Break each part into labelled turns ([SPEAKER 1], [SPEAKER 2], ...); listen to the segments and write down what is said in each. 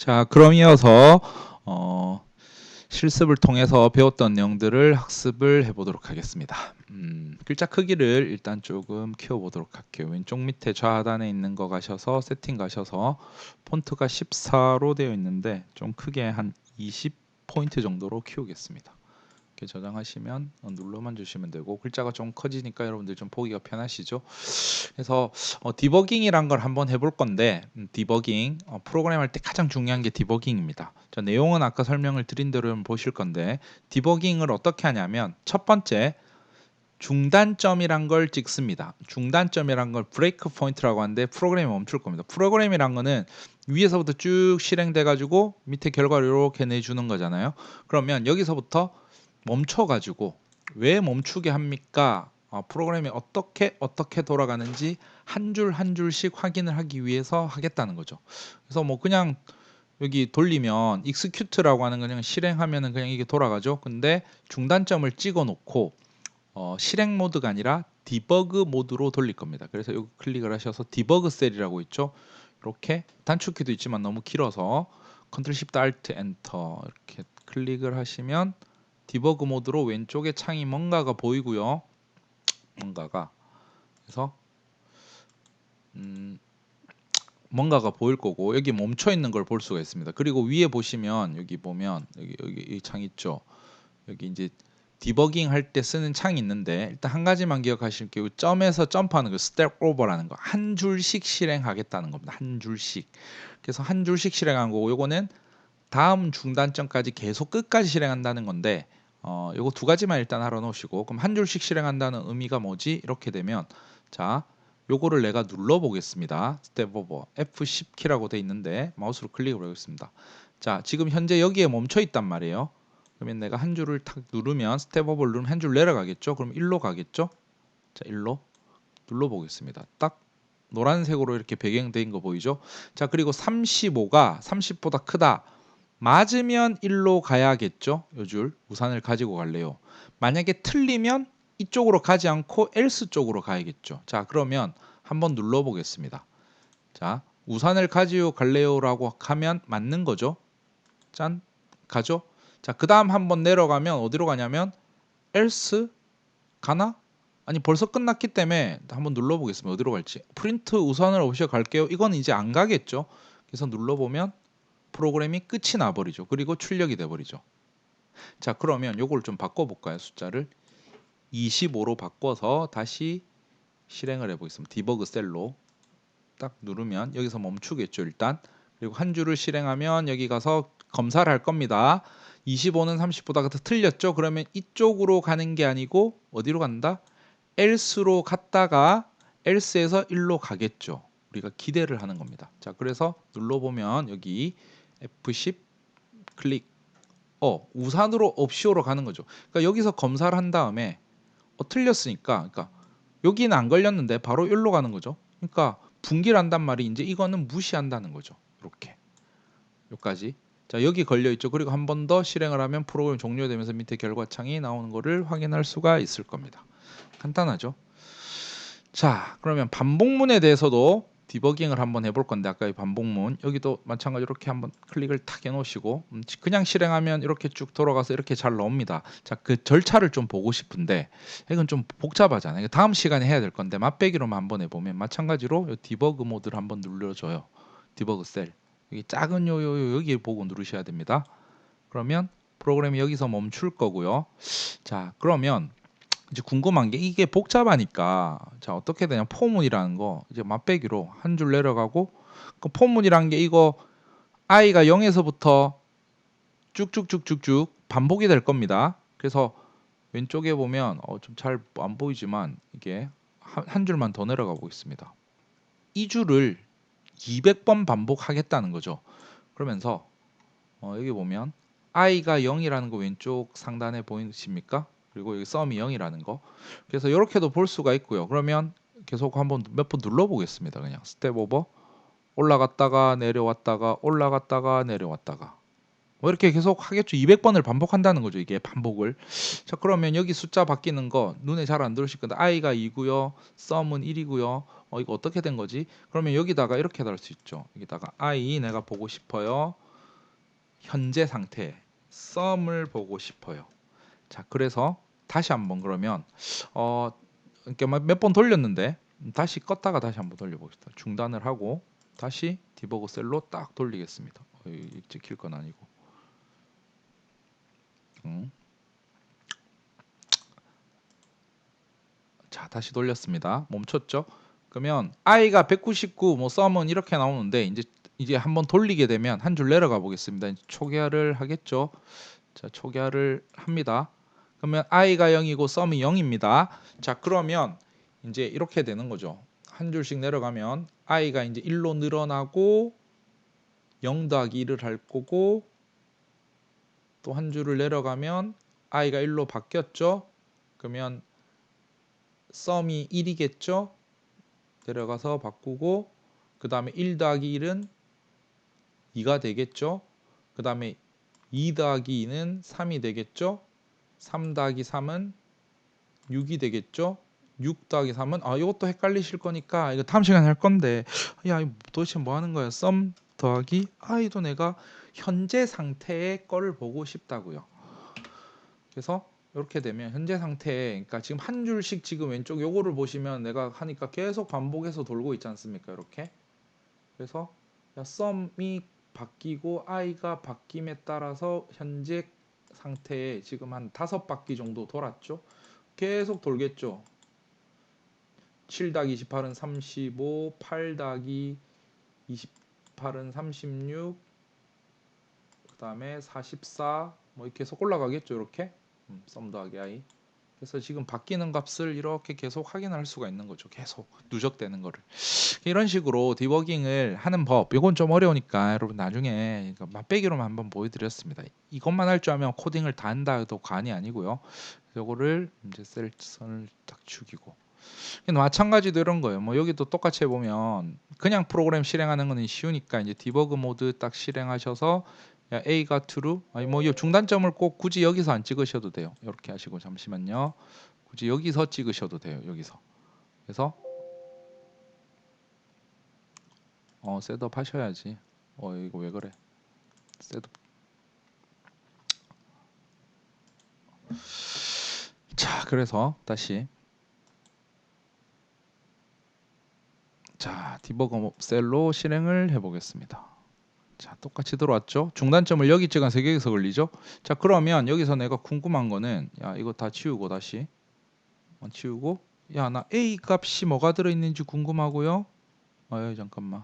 [SPEAKER 1] 자, 그럼 이어서 실습을 통해서 배웠던 내용들을 학습을 해보도록 하겠습니다. 글자 크기를 일단 조금 키워보도록 할게요. 왼쪽 밑에 좌하단에 있는 거 가셔서 세팅 가셔서 폰트가 14로 되어 있는데 좀 크게 한 20포인트 정도로 키우겠습니다. 이렇게 저장하시면 눌러만 주시면 되고, 글자가 좀 커지니까 여러분들 좀 보기가 편하시죠. 그래서 디버깅이란 걸 한번 해볼 건데, 디버깅 프로그램 할 때 가장 중요한 게 디버깅입니다. 자, 내용은 아까 설명을 드린 대로 보실 건데, 디버깅을 어떻게 하냐면 첫 번째 중단점이란 걸 찍습니다. 중단점이란 걸 브레이크 포인트라고 하는데 프로그램이 멈출 겁니다. 프로그램이란 거는 위에서부터 쭉 실행돼 가지고 밑에 결과를 이렇게 내주는 거잖아요. 그러면 여기서부터 멈춰 가지고 왜 멈추게 합니까? 프로그램이 어떻게 돌아가는지 한 줄 한 줄씩 확인을 하기 위해서 하겠다는 거죠. 그래서 뭐 그냥 여기 돌리면 execute라고 하는 거 그냥 실행하면은 그냥 이게 돌아가죠. 근데 중단점을 찍어 놓고 실행 모드가 아니라 디버그 모드로 돌릴 겁니다. 그래서 여기 클릭을 하셔서 디버그 셀이라고 있죠. 이렇게 단축키도 있지만 너무 길어서 Ctrl Shift Alt Enter 이렇게 클릭을 하시면 디버그 모드로 왼쪽에 창이 뭔가가 보이고요. 뭔가가 그래서 뭔가가 보일 거고, 여기 멈춰 있는 걸 볼 수가 있습니다. 그리고 위에 보시면 여기 보면 여기 이 창 있죠. 여기 이제 디버깅 할 때 쓰는 창이 있는데, 일단 한 가지만 기억하실게요. 점에서 점프하는 거 스텝 오버라는 거, 한 줄씩 실행하겠다는 겁니다. 한 줄씩. 그래서 한 줄씩 실행한 거고, 요거는 다음 중단점까지 계속 끝까지 실행한다는 건데, 요거 두 가지만 일단 알아 놓으시고, 그럼 한 줄씩 실행한다는 의미가 뭐지? 이렇게 되면, 자, 요거를 내가 눌러 보겠습니다. 스텝 오버 F10 키라고 돼 있는데 마우스로 클릭을 하겠습니다. 자, 지금 현재 여기에 멈춰 있단 말이에요. 그러면 내가 한 줄을 탁 누르면, 스텝 오버를 누르면 한 줄 내려가겠죠? 그럼 1로 가겠죠? 자, 1로 눌러 보겠습니다. 딱 노란색으로 이렇게 배경된 거 보이죠? 자, 그리고 35가 30보다 크다. 맞으면 1로 가야겠죠? 요 줄 우산을 가지고 갈래요. 만약에 틀리면 이쪽으로 가지 않고 else 쪽으로 가야겠죠. 자, 그러면 한번 눌러 보겠습니다. 자, 우산을 가지고 갈래요라고 하면 맞는 거죠. 짠, 가죠. 자, 그 다음 한번 내려가면 어디로 가냐면 else 가나? 아니, 벌써 끝났기 때문에 한번 눌러보겠습니다. 어디로 갈지. 프린트 우선을 없이 갈게요. 이건 이제 안 가겠죠. 그래서 눌러보면 프로그램이 끝이 나버리죠. 그리고 출력이 돼버리죠. 자, 그러면 요걸 좀 바꿔볼까요? 숫자를 25로 바꿔서 다시 실행을 해보겠습니다. 디버그 셀로 딱 누르면 여기서 멈추겠죠, 일단. 그리고 한 줄을 실행하면 여기 가서 검사를 할 겁니다. 25는 30보다 더 틀렸죠? 그러면 이쪽으로 가는 게 아니고 어디로 간다? else로 갔다가 else에서 1로 가겠죠. 우리가 기대를 하는 겁니다. 자, 그래서 눌러보면 여기 F10 클릭. 우산으로 없이오로 가는 거죠. 그러니까 여기서 검사를 한 다음에 틀렸으니까, 그러니까 여기는 안 걸렸는데 바로 여기로 가는 거죠. 그러니까 분기를 한단 말이 이제 이거는 무시한다는 거죠. 이렇게 여기까지. 자, 여기 걸려 있죠. 그리고 한 번 더 실행을 하면 프로그램 종료되면서 밑에 결과창이 나오는 거를 확인할 수가 있을 겁니다. 간단하죠. 자, 그러면 반복문에 대해서도 디버깅을 한번 해볼 건데, 아까 이 반복문 여기도 마찬가지로 이렇게 한번 클릭을 탁 해놓으시고, 그냥 실행하면 이렇게 쭉 돌아가서 이렇게 잘 나옵니다. 자, 그 절차를 좀 보고 싶은데 이건 좀 복잡하잖아요. 다음 시간에 해야 될 건데 맛배기로만 한번 해보면, 마찬가지로 이 디버그 모드를 한번 눌러줘요. 디버그 셀 여기 작은 요요 여기 보고 누르셔야 됩니다. 그러면 프로그램이 여기서 멈출 거고요. 자, 그러면 이제 궁금한 게, 이게 복잡하니까 자 어떻게 되냐, 포문이라는 거 이제 맛배기로 한 줄 내려가고, 그 포문이라는 게 이거 i가 0에서부터 쭉쭉쭉쭉쭉 반복이 될 겁니다. 그래서 왼쪽에 보면 좀 잘 안 보이지만 이게 한 줄만 더 내려가 보겠습니다. 이 줄을 200번 반복하겠다는 거죠. 그러면서 여기 보면 i가 0이라는 거 왼쪽 상단에 보이십니까? 그리고 여기 썸이 0이라는 거. 그래서 이렇게도 볼 수가 있고요. 그러면 계속 한번 몇 번 눌러 보겠습니다. 그냥 스텝 오버 올라갔다가 내려왔다가 올라갔다가 내려왔다가 뭐 이렇게 계속 하겠죠. 200번을 반복한다는 거죠. 이게 반복을. 자, 그러면 여기 숫자 바뀌는 거 눈에 잘 안 들으실 건데 i가 2고요. 썸은 1이고요. 이거 어떻게 된 거지? 그러면 여기다가 이렇게 달 수 있죠. 여기다가 i 내가 보고 싶어요. 현재 상태 썸을 보고 싶어요. 자, 그래서 다시 한번 그러면 이렇게 몇 번 돌렸는데 다시 껐다가 다시 한번 돌려보겠습니다. 중단을 하고 다시 디버그 셀로 딱 돌리겠습니다. 찍힐 건 아니고. 자, 다시 돌렸습니다. 멈췄죠? 그러면 i가 199, 뭐 썸은 이렇게 나오는데 이제 한번 돌리게 되면 한 줄 내려가 보겠습니다. 이제 초기화를 하겠죠? 자, 초기화를 합니다. 그러면 i가 0이고 썸이 0입니다. 자, 그러면 이제 이렇게 되는 거죠. 한 줄씩 내려가면 i가 이제 1로 늘어나고 0 더하기 1을 할 거고, 또 한 줄을 내려가면 i가 1로 바뀌었죠. 그러면 썸이 1이겠죠. 내려가서 바꾸고, 그 다음에 1 더하기 1은 2가 되겠죠. 그 다음에 2 더하기 2는 3이 되겠죠. 3 더하기 3은 6이 되겠죠. 6 더하기 3은 이것도 헷갈리실 거니까 이거 다음 시간에 할 건데, 야, 이거 도대체 뭐 하는 거야? 썸 더하기 i도 내가 현재 상태의 거를 보고 싶다고요. 그래서 이렇게 되면 현재 상태에, 그러니까 지금 한 줄씩 지금 왼쪽 요거를 보시면 내가 하니까 계속 반복해서 돌고 있지 않습니까? 이렇게. 그래서 썸이 바뀌고 i가 바뀜에 따라서 현재 상태에 지금 한 5바퀴 정도 돌았죠. 계속 돌겠죠. 7 더하기 28은 35, 8 더하기 28은 36, 그 다음에 44, 뭐 이렇게 계속 올라가겠죠. 이렇게 썸 더하기 i. 그래서 지금 바뀌는 값을 이렇게 계속 확인할 수가 있는 거죠. 계속 누적되는 거를. 이런 식으로 디버깅을 하는 법. 이건 좀 어려우니까 여러분 나중에 맛배기로만 한번 보여드렸습니다. 이것만 할 줄 알면 코딩을 다 한다 해도 과언이 아니고요. 요거를 이제 셀선을 딱 죽이고. 마찬가지도 이런 거예요. 뭐 여기도 똑같이 해보면 그냥 프로그램 실행하는 거는 쉬우니까 이제 디버그 모드 딱 실행하셔서 A가 true, 아니 뭐 이 중단점을 꼭 굳이 여기서 안 찍으셔도 돼요. 이렇게 하시고 잠시만요. 굳이 여기서 찍으셔도 돼요. 여기서. 그래서 셋업 하셔야지. 이거 왜 그래? 셋업. 자, 그래서 다시 자, 디버거 셀로 실행을 해보겠습니다. 자, 똑같이 들어왔죠? 중단점을 여기 찍은 3개에서 걸리죠? 자, 그러면 여기서 내가 궁금한 거는 이거 다 치우고 다시 치우고 나 A 값이 뭐가 들어있는지 궁금하고요. 잠깐만.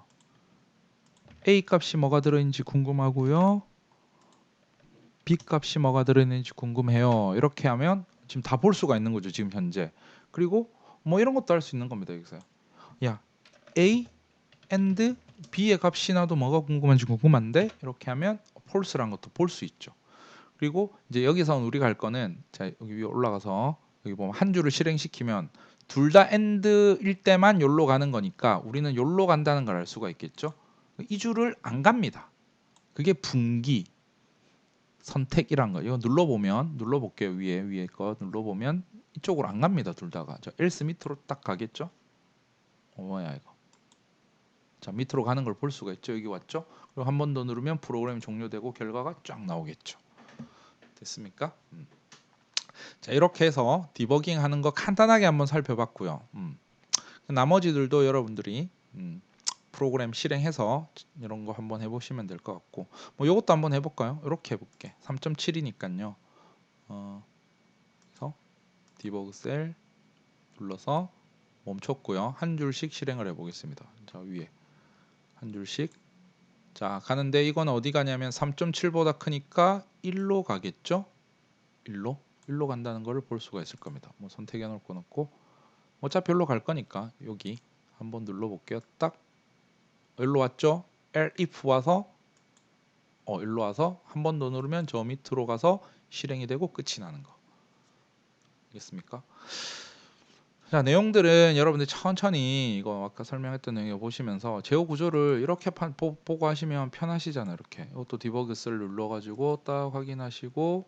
[SPEAKER 1] A 값이 뭐가 들어있는지 궁금하고요. B 값이 뭐가 들어있는지 궁금해요. 이렇게 하면 지금 다 볼 수가 있는 거죠. 지금 현재. 그리고 뭐 이런 것도 할 수 있는 겁니다. 여기서. A and B의 값이 나도 뭐가 궁금한지 궁금한데 이렇게 하면 false라는 것도 볼 수 있죠. 그리고 이제 여기서 우리가 할 거는 자, 여기 위에 올라가서 여기 보면 한 줄을 실행시키면 둘 다 and일 때만 여기로 가는 거니까 우리는 여기로 간다는 걸 알 수가 있겠죠. 이 줄을 안 갑니다. 그게 분기 선택이란 거. 이거 눌러볼게요. 위에 거 눌러보면 이쪽으로 안 갑니다. 둘 다가. 저 else 밑으로 딱 가겠죠. 뭐야 이거. 자, 밑으로 가는 걸 볼 수가 있죠. 여기 왔죠. 그리고 한 번 더 누르면 프로그램이 종료되고 결과가 쫙 나오겠죠. 됐습니까? 자, 이렇게 해서 디버깅 하는 거 간단하게 한번 살펴봤고요. 나머지들도 여러분들이 프로그램 실행해서 이런 거 한번 해보시면 될 것 같고, 뭐 이것도 한번 해볼까요? 이렇게 해볼게. 3.7이니까요. 그래서 디버그 셀 눌러서 멈췄고요. 한 줄씩 실행을 해보겠습니다. 자, 위에 한 줄씩. 자, 가는데 이건 어디 가냐면 3.7보다 크니까 1로 가겠죠? 1로 간다는 것을 볼 수가 있을 겁니다. 뭐 선택해 놓을 건 없고 어차피 1로 갈 거니까 여기 한번 눌러 볼게요. 딱 1로 왔죠? if 와서 1로 와서 한 번 더 누르면 저 밑으로 가서 실행이 되고 끝이 나는 거. 알겠습니까? 자, 내용들은 여러분들 천천히 이거 아까 설명했던 내용 보시면서 제어 구조를 이렇게 보고 하시면 편하시잖아요. 이렇게 이것도 디버그 셀 눌러가지고 딱 확인하시고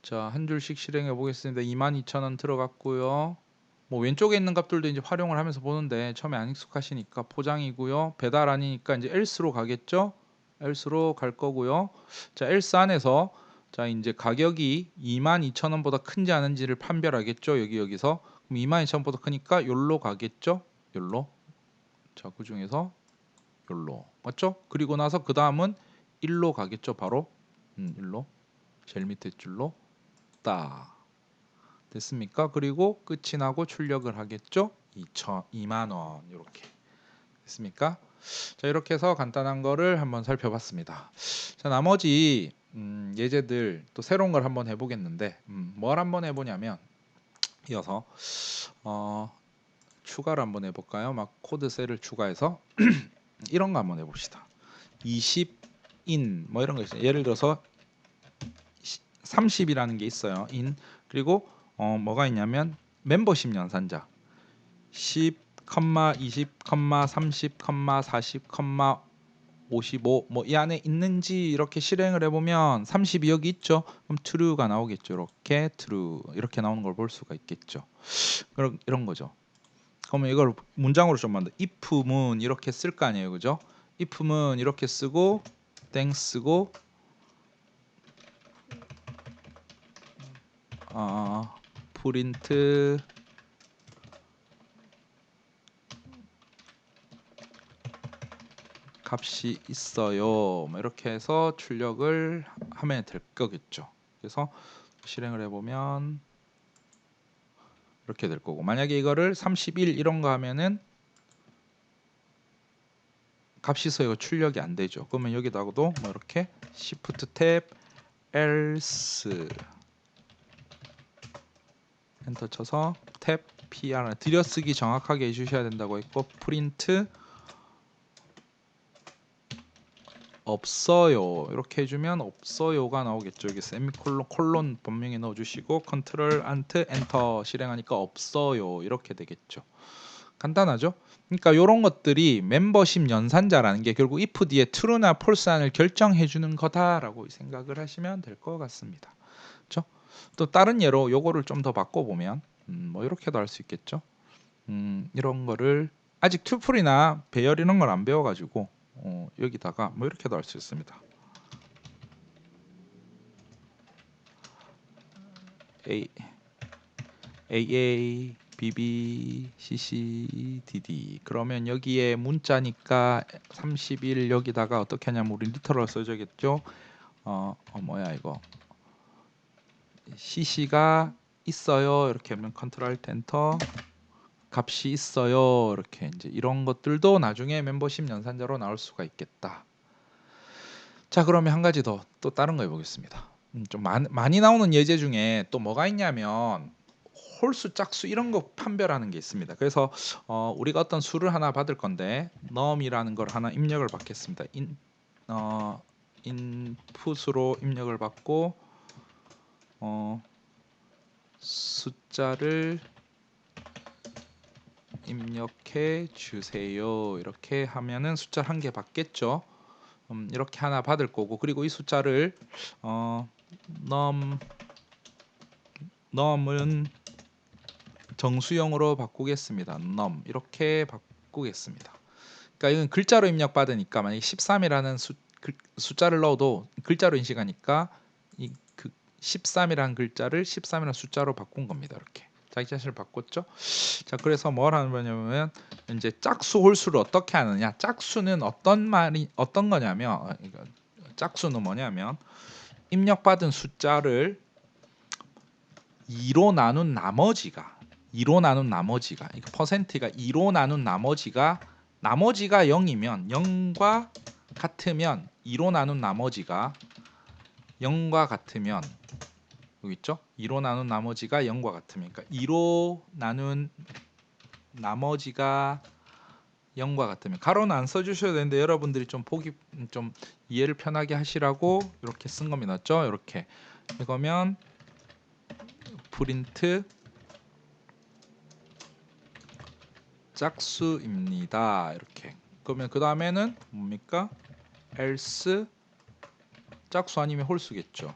[SPEAKER 1] 자, 한 줄씩 실행해 보겠습니다. 22,000원 들어갔고요. 뭐 왼쪽에 있는 값들도 이제 활용을 하면서 보는데 처음에 안 익숙하시니까 포장이고요. 배달 아니니까 이제 else로 가겠죠. else로 갈 거고요. 자, else 안에서 자, 이제 가격이 22,000원보다 큰지 아닌지를 판별하겠죠. 여기서. 그럼 22,000원보다 크니까 요로 가겠죠. 요로. 자, 그 중에서 요로. 맞죠? 그리고 나서 그 다음은 1로 가겠죠. 바로. 1로. 제일 밑에 줄로 딱. 됐습니까? 그리고 끝이 나고 출력을 하겠죠. 2만 원. 이렇게. 됐습니까? 자, 이렇게 해서 간단한 거를 한번 살펴봤습니다. 자, 나머지 예제들 또 새로운 걸 한번 해보겠는데 뭘 한번 해보냐면 이어서 추가를 한번 해볼까요? 막 코드 셀을 추가해서 이런 거 한번 해봅시다. 20인 뭐 이런 거 있어요. 예를 들어서 30이라는 게 있어요. 인 그리고 뭐가 있냐면 멤버십 연산자 10, 20, 30, 40, 55 뭐 이 안에 있는지 이렇게 실행을 해보면 30이 여기 있죠. 그럼 true가 나오겠죠. 이렇게 true 이렇게 나오는 걸 볼 수가 있겠죠. 이런 거죠. 그러면 이걸 문장으로 좀 만들. if문 이렇게 쓸 거 아니에요, 그죠? if문 이렇게 쓰고 땡 쓰고 프린트 값이 있어요. 뭐 이렇게 해서 출력을 하면 될 거겠죠. 그래서 실행을 해보면 이렇게 될 거고 만약에 이거를 31 이런 거 하면은 값이 있어요. 출력이 안 되죠. 그러면 여기다가도 뭐 이렇게 Shift 탭 else 엔터 쳐서 탭 PR 들여쓰기 정확하게 해주셔야 된다고 했고 프린트 없어요 이렇게 해주면 없어요가 나오겠죠. 여기 세미콜론 콜론 분명히 넣어주시고 컨트롤 안트 엔터 실행하니까 없어요 이렇게 되겠죠. 간단하죠. 그러니까 이런 것들이 멤버십 연산자라는 게 결국 if 뒤에 true나 false안을 결정해 주는 거다라고 생각을 하시면 될 것 같습니다. 그렇죠? 또 다른 예로 요거를 좀 더 바꿔보면 뭐 이렇게도 할 수 있겠죠. 이런 거를 아직 투플이나 배열 이런 걸 안 배워가지고 여기다가 뭐 이렇게도 할 수 있습니다. AA, BB, CC, DD 그러면 여기에 문자니까 31 여기다가 어떻게 하냐면 우리 리터럴 써줘야겠죠. 뭐야 이거 CC가 있어요 이렇게 하면 컨트롤 엔터 값이 있어요 이렇게 이제 이런 것들도 나중에 멤버십 연산자로 나올 수가 있겠다. 자 그러면 한 가지 더 또 다른 거 해보겠습니다. 좀 많이 나오는 예제 중에 또 뭐가 있냐면 홀수 짝수 이런 거 판별하는 게 있습니다. 그래서 우리가 어떤 수를 하나 받을 건데 num이라는 걸 하나 입력을 받겠습니다. 인풋으로 입력을 받고 숫자를 입력해 주세요. 이렇게 하면은 숫자 한 개 받겠죠. 이렇게 하나 받을 거고 그리고 이 숫자를 num은 정수형으로 바꾸겠습니다. num 이렇게 바꾸겠습니다. 그러니까 이건 글자로 입력 받으니까 만약에 13이라는 숫자를 넣어도 글자로 인식하니까 이 13이라는 글자를 13이라는 숫자로 바꾼 겁니다. 이렇게 자기 자신을 바꿨죠. 자 그래서 뭘 하는 거냐면 이제 짝수 홀수를 어떻게 하느냐. 짝수는 어떤 거냐면 짝수는 뭐냐면 입력받은 숫자를 2로 나눈 나머지가 이거 퍼센트가 2로 나눈 나머지가 0이면 0과 같으면 2로 나눈 나머지가 0과 같으면 여기 있죠? 2로 나눈 나머지가 0과 같으면 그러니까 2로 나눈 나머지가 0과 같으면 가로는 안 써주셔도 되는데 여러분들이 좀 보기 좀 이해를 편하게 하시라고 이렇게 쓴 겁니다. 맞죠? 이렇게 이거면 프린트 짝수입니다. 이렇게 그러면 그 다음에는 뭡니까? else 짝수 아니면 홀수겠죠.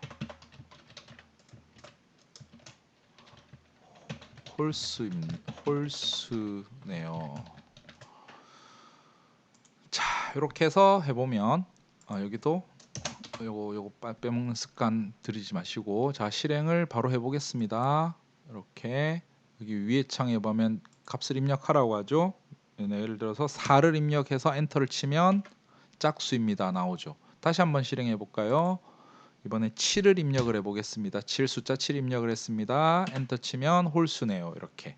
[SPEAKER 1] 홀수네요. 자 이렇게 해서 해보면 여기도 요거 빼먹는 습관 들이지 마시고, 자 실행을 바로 해보겠습니다. 이렇게 여기 위에 창에 보면 값을 입력하라고 하죠. 예를 들어서 4를 입력해서 엔터를 치면 짝수입니다 나오죠. 다시 한번 실행해 볼까요? 이번에 7을 입력을 해 보겠습니다. 7 숫자 7 입력을 했습니다. 엔터 치면 홀수네요. 이렇게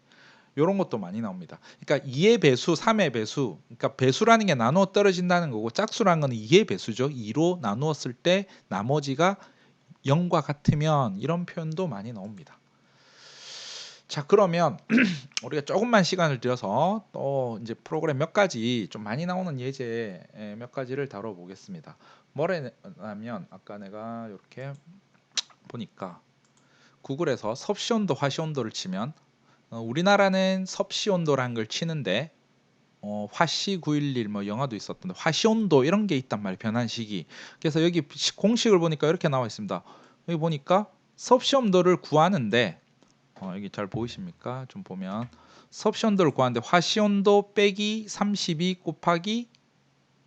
[SPEAKER 1] 요런 것도 많이 나옵니다. 그러니까 2의 배수, 3의 배수, 그러니까 배수라는 게 나누어 떨어진다는 거고, 짝수라는 거는 2의 배수죠. 2로 나누었을 때 나머지가 0과 같으면, 이런 표현도 많이 나옵니다. 자 그러면 우리가 조금만 시간을 들여서 또 이제 프로그램 몇 가지 좀 많이 나오는 예제 몇 가지를 다뤄보겠습니다. 뭐라냐면 아까 내가 이렇게 보니까 구글에서 섭씨온도 화씨온도를 치면, 우리나라는 섭씨온도라는 걸 치는데 화씨 911 뭐 영화도 있었던데 화씨온도 이런 게 있단 말이에요. 변환식이. 그래서 여기 공식을 보니까 이렇게 나와 있습니다. 여기 보니까 섭씨온도를 구하는데 여기 잘 보이십니까? 좀 보면 섭씨온도를 구하는데 화씨온도 빼기 32 곱하기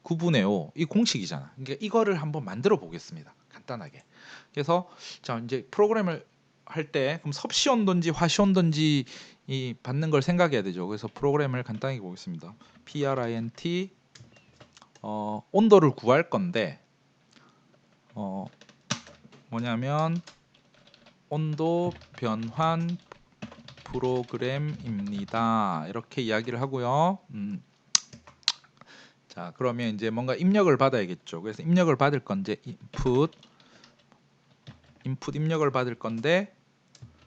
[SPEAKER 1] 9분의 5 이 공식이잖아. 그러니까 이거를 한번 만들어 보겠습니다. 간단하게. 그래서 자 이제 프로그램을 할 때 그럼 섭씨온도인지 화씨온도인지 이 받는 걸 생각해야 되죠. 그래서 프로그램을 간단히 보겠습니다. print 온도를 구할 건데 뭐냐면 온도 변환 프로그램입니다. 이렇게 이야기를 하고요. 자 그러면 이제 뭔가 입력을 받아야겠죠. 그래서 입력을 받을 건데 인풋 입력을 받을 건데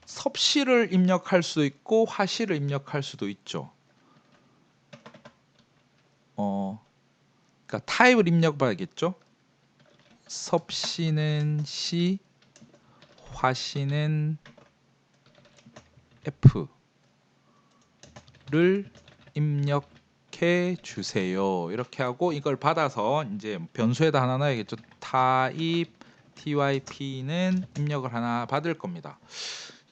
[SPEAKER 1] 섭씨를 입력할 수 있고 화씨를 입력할 수도 있죠. 그러니까 타입을 입력받아야겠죠. 섭씨는 C, 화씨는 F를 입력해 주세요. 이렇게 하고 이걸 받아서 이제 변수에다 하나 넣어야겠죠. 타입 typ는 입력을 하나 받을 겁니다.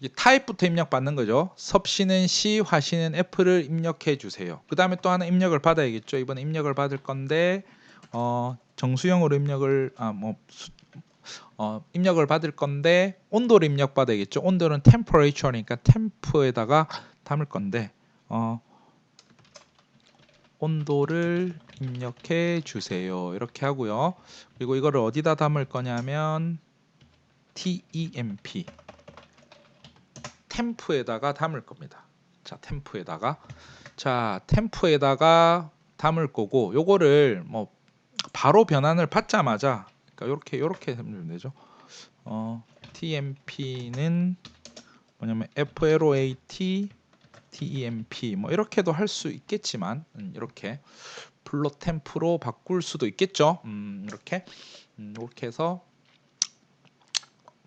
[SPEAKER 1] 이게 타입부터 입력받는 거죠. 섭씨는 C, 화씨는 F를 입력해 주세요. 그 다음에 또 하나 입력을 받아야겠죠. 이번에 입력을 받을 건데 정수형으로 입력을 입력을 받을 건데 온도를 입력 받아야겠죠. 온도는 temperature니까 temp에다가 담을 건데 온도를 입력해 주세요. 이렇게 하고요. 그리고 이거를 어디다 담을 거냐면 temp 템프에다가 담을 겁니다. 자, 템프에다가 담을 거고, 요거를 뭐 바로 변환을 받자마자, 그러니까 요렇게 하면 되죠. tmp는 뭐냐면 float temp 뭐 이렇게도 할 수 있겠지만 이렇게 플롯 템프로 바꿀 수도 있겠죠. 이렇게 해서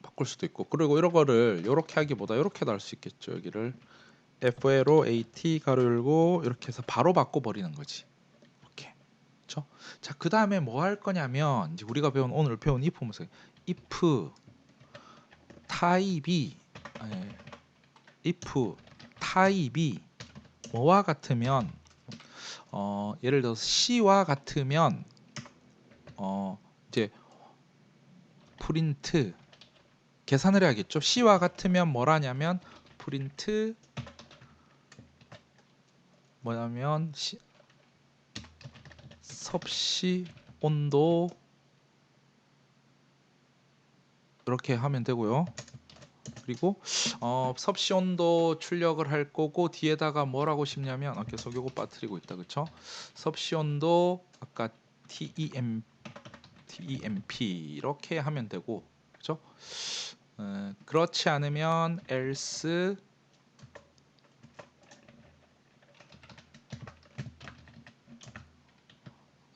[SPEAKER 1] 바꿀 수도 있고, 그리고 이런 거를 이렇게 하기보다 이렇게도 할 수 있겠죠. 여기를 float 가로 열고 이렇게 해서 바로 바꿔버리는 거지. 이렇게. 그렇죠? 자, 그 다음에 뭐 할 거냐면 이제 우리가 오늘 배운 if 문서 if 타입이 뭐와 같으면 예를 들어서 C와 같으면 이제 프린트 계산을 해야겠죠. C와 같으면 뭐라냐면 프린트 뭐냐면 섭씨 온도 이렇게 하면 되고요. 그리고 섭씨 온도 출력을 할 거고, 뒤에다가 뭐라고 싶냐면 계속 요거 빠뜨리고 있다. 그쵸? 섭씨 온도 아까 temp 이렇게 하면 되고, 그죠? 그렇지 않으면 else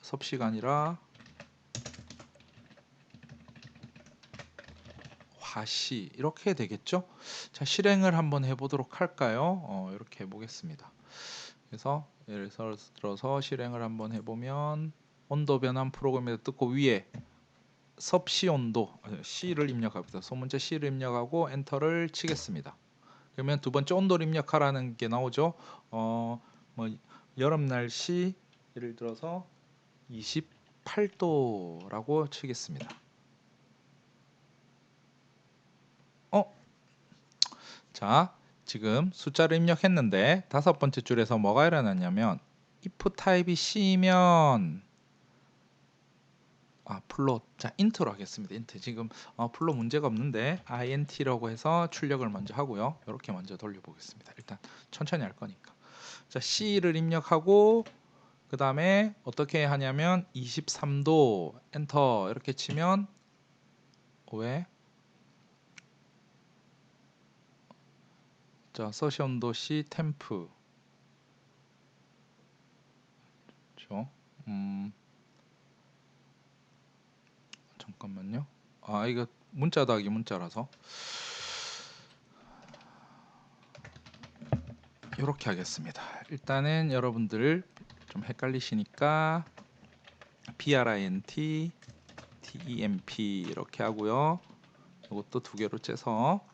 [SPEAKER 1] 섭씨가 아니라 화씨 이렇게 되겠죠. 자 실행을 한번 해보도록 할까요? 이렇게 해보겠습니다. 그래서 예를 들어서 실행을 한번 해보면 온도 변환 프로그램에서 뜯고 위에 섭씨 온도 C를 입력합니다. 소문자 C를 입력하고 엔터를 치겠습니다. 그러면 두 번째 온도를 입력하라는 게 나오죠. 뭐 여름 날씨 예를 들어서 20 28도라고 치겠습니다. 자, 지금 숫자를 입력했는데 다섯 번째 줄에서 뭐가 일어났냐면 if 타입이 C면 플롯. 자, 인트로 하겠습니다. 인트. 지금 플롯 문제가 없는데 int라고 해서 출력을 먼저 하고요. 이렇게 먼저 돌려보겠습니다. 일단 천천히 할 거니까. 자, C를 입력하고 그 다음에 어떻게 하냐면 23도 엔터 이렇게 치면 왜? 자, 서시 온도 C 템프. 그렇죠? 잠깐만요. 이거 문자 더하기 문자라서 이렇게 하겠습니다. 일단은 여러분들 좀 헷갈리시니까 print temp 이렇게 하고요. 이것도 두 개로 째서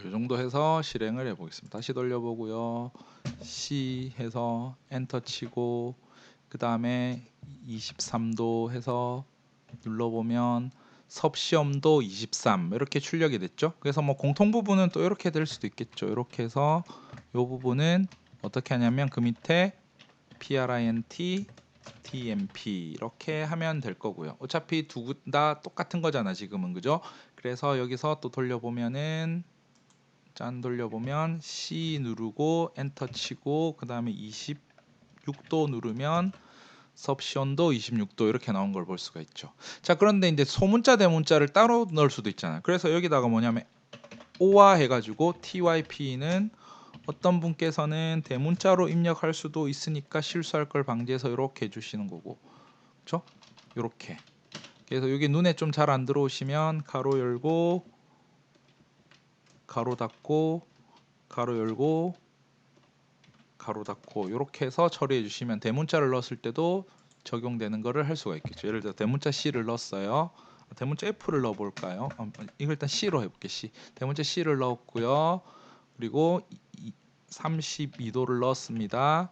[SPEAKER 1] 이 정도 해서 실행을 해보겠습니다. 다시 돌려보고요. C 해서 엔터 치고 그 다음에 23도 해서 눌러보면 섭시험도 23 이렇게 출력이 됐죠. 그래서 뭐 공통 부분은 또 이렇게 될 수도 있겠죠. 이렇게 해서 이 부분은 어떻게 하냐면 그 밑에 print tmp 이렇게 하면 될 거고요. 어차피 두 다 똑같은 거잖아 지금은, 그죠? 그래서 여기서 또 돌려보면은 짠 돌려보면 C 누르고 엔터 치고 그 다음에 26도 누르면 섭션도 26도 이렇게 나온 걸 볼 수가 있죠. 자, 그런데 이제 소문자 대문자를 따로 넣을 수도 있잖아요. 그래서 여기다가 뭐냐면 O와 해가지고 TYP는 어떤 분께서는 대문자로 입력할 수도 있으니까 실수할 걸 방지해서 이렇게 해주시는 거고, 그렇죠? 이렇게. 그래서 여기 눈에 좀 잘 안 들어오시면 가로 열고 가로 닫고 가로 열고 가로 닫고 이렇게 해서 처리해 주시면 대문자를 넣었을 때도 적용되는 거를 할 수가 있겠죠. 예를 들어 대문자 C를 넣었어요. 대문자 F를 넣어 볼까요? 이거 일단 C로 해볼게. C. 대문자 C를 넣었고요. 그리고 32도를 넣었습니다.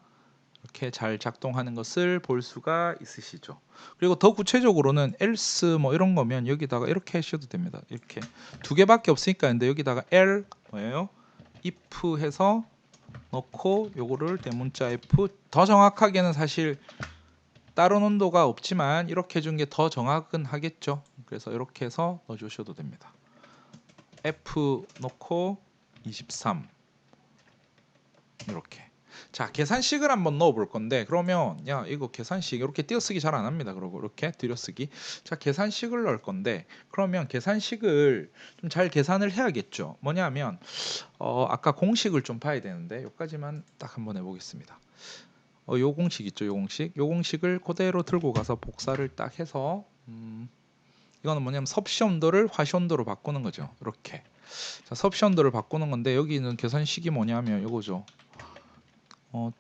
[SPEAKER 1] 이렇게 잘 작동하는 것을 볼 수가 있으시죠. 그리고 더 구체적으로는 else 뭐 이런 거면 여기다가 이렇게 하셔도 됩니다. 이렇게 두 개밖에 없으니까. 근데 여기다가 L 뭐예요? if 해서 넣고 요거를 대문자 F. 더 정확하게는 사실 다른 온도가 없지만 이렇게 해준 게 더 정확은 하겠죠. 그래서 이렇게 해서 넣어주셔도 됩니다. F 넣고 23 이렇게. 자, 계산식을 한번 넣어 볼 건데, 그러면 야 이거 계산식 이렇게 띄어쓰기 잘 안 합니다. 그러고 이렇게 들여쓰기. 자, 계산식을 넣을 건데 그러면 계산식을 좀 잘 계산을 해야겠죠. 뭐냐면 아까 공식을 좀 봐야 되는데 여기까지만 딱 한번 해보겠습니다. 요 공식 있죠. 요 공식. 요 공식을 그대로 들고 가서 복사를 딱 해서 이거는 뭐냐면 섭씨 온도를 화씨 온도로 바꾸는 거죠. 이렇게. 자, 섭씨 온도를 바꾸는 건데 여기는 계산식이 뭐냐면 이거죠.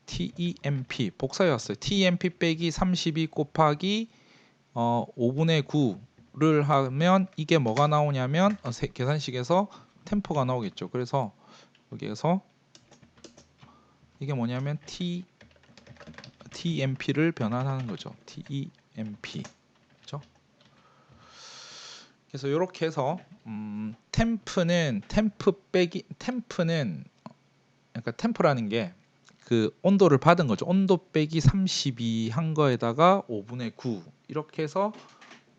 [SPEAKER 1] TEMP 복사해 왔어요. TEMP 빼기 32 곱하기 5분의 9를 하면 이게 뭐가 나오냐면 계산식에서 템포가 나오겠죠. 그래서 여기에서 이게 뭐냐면 TEMP를 변환하는 거죠. TEMP. 그렇죠? 그래서 이렇게 해서 템프는 그러니까 템프라는 게 그 온도를 받은 거죠. 온도 빼기 32 한 거에다가 5분의 9 이렇게 해서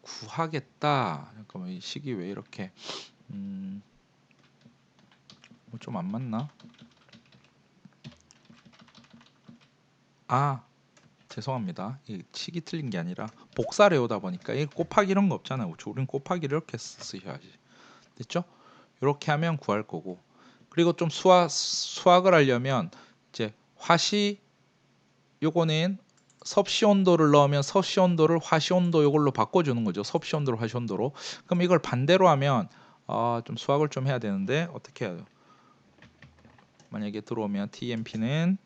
[SPEAKER 1] 구하겠다. 잠깐만 이 식이 왜 이렇게 좀 안 맞나? 죄송합니다. 이 식이 틀린 게 아니라 복사를 해오다 보니까 이 곱하기 이런 거 없잖아요. 우린 곱하기를 이렇게 쓰셔야지. 됐죠? 이렇게 하면 구할 거고. 그리고 좀 수학을 하려면 이제 화시 요거는 섭씨 온도를 넣으면 섭씨 온도를 화씨 온도 요걸로 바꿔주는 거죠. 섭씨 온도를 화씨 온도로. 그럼 이걸 반대로 하면 좀 수학을 좀 해야 되는데 어떻게 해요? 만약에 들어오면 TMP는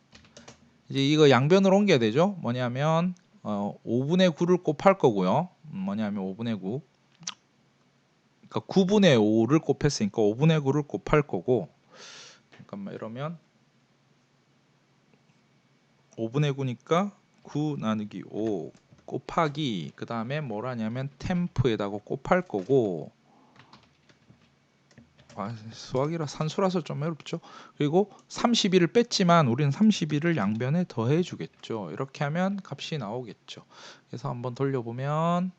[SPEAKER 1] 이제 이거 양변으로 옮겨야 되죠. 뭐냐면 5분의 9를 곱할 거고요. 뭐냐면 5분의 9. 그러니까 9분의 5를 곱했으니까 5분의 9를 곱할 거고 잠깐만 이러면 5분의 9니까 9 나누기 5 곱하기 그 다음에 뭐라냐면 템프에다가 곱할 거고 수학이라 산수라서 좀 어렵죠. 그리고 32를 뺐지만 우리는 32를 양변에 더해 주겠죠. 이렇게 하면 값이 나오겠죠. 그래서 한번 돌려보면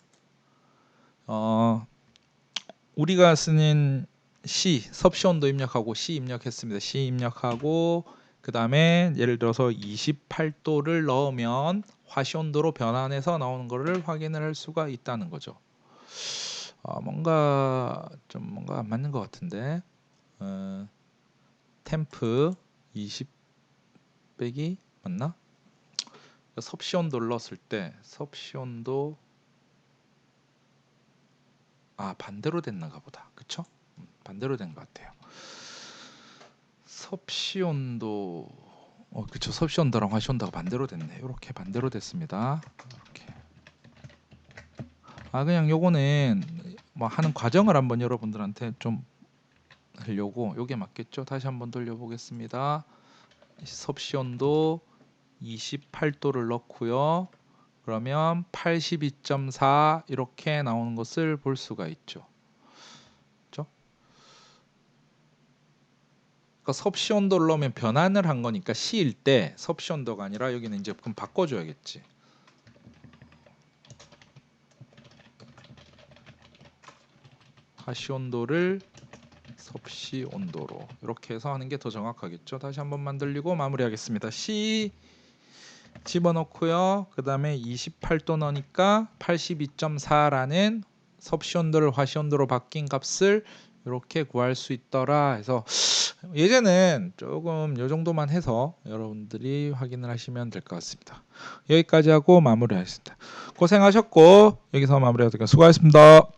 [SPEAKER 1] 우리가 쓰는 C 섭씨 온도 입력하고 C 입력했습니다. C 입력하고 그 다음에 예를 들어서 28도를 넣으면 화씨 온도로 변환해서 나오는 것을 확인을 할 수가 있다는 거죠. 뭔가 안 맞는 것 같은데 템프 20 빼기 맞나? 섭씨 온도를 넣었을 때 섭씨 온도 반대로 됐나가 보다. 그쵸? 반대로 된 것 같아요. 섭씨 온도 그쵸. 섭씨 온도랑 화씨 온도가 반대로 됐네. 이렇게 반대로 됐습니다. 이렇게. 그냥 요거는 뭐 하는 과정을 한번 여러분들한테 좀 하려고 요게 맞겠죠? 다시 한번 돌려보겠습니다. 섭씨 온도 28도를 넣고요. 그러면 82.4 이렇게 나오는 것을 볼 수가 있죠. 그렇죠? 그러니까 섭씨 온도를 넣으면 변환을 한 거니까 C일 때 섭씨 온도가 아니라 여기는 이제 그럼 바꿔줘야겠지. 화씨 온도를 섭씨 온도로 이렇게 해서 하는 게 더 정확하겠죠. 다시 한번 만들리고 마무리하겠습니다. C 집어넣고요. 그 다음에 28도 넣으니까 82.4라는 섭씨 온도를 화씨 온도로 바뀐 값을 이렇게 구할 수 있더라 해서 예제는 조금 이 정도만 해서 여러분들이 확인을 하시면 될 것 같습니다. 여기까지 하고 마무리하겠습니다. 고생하셨고 여기서 마무리하도록 수고하셨습니다.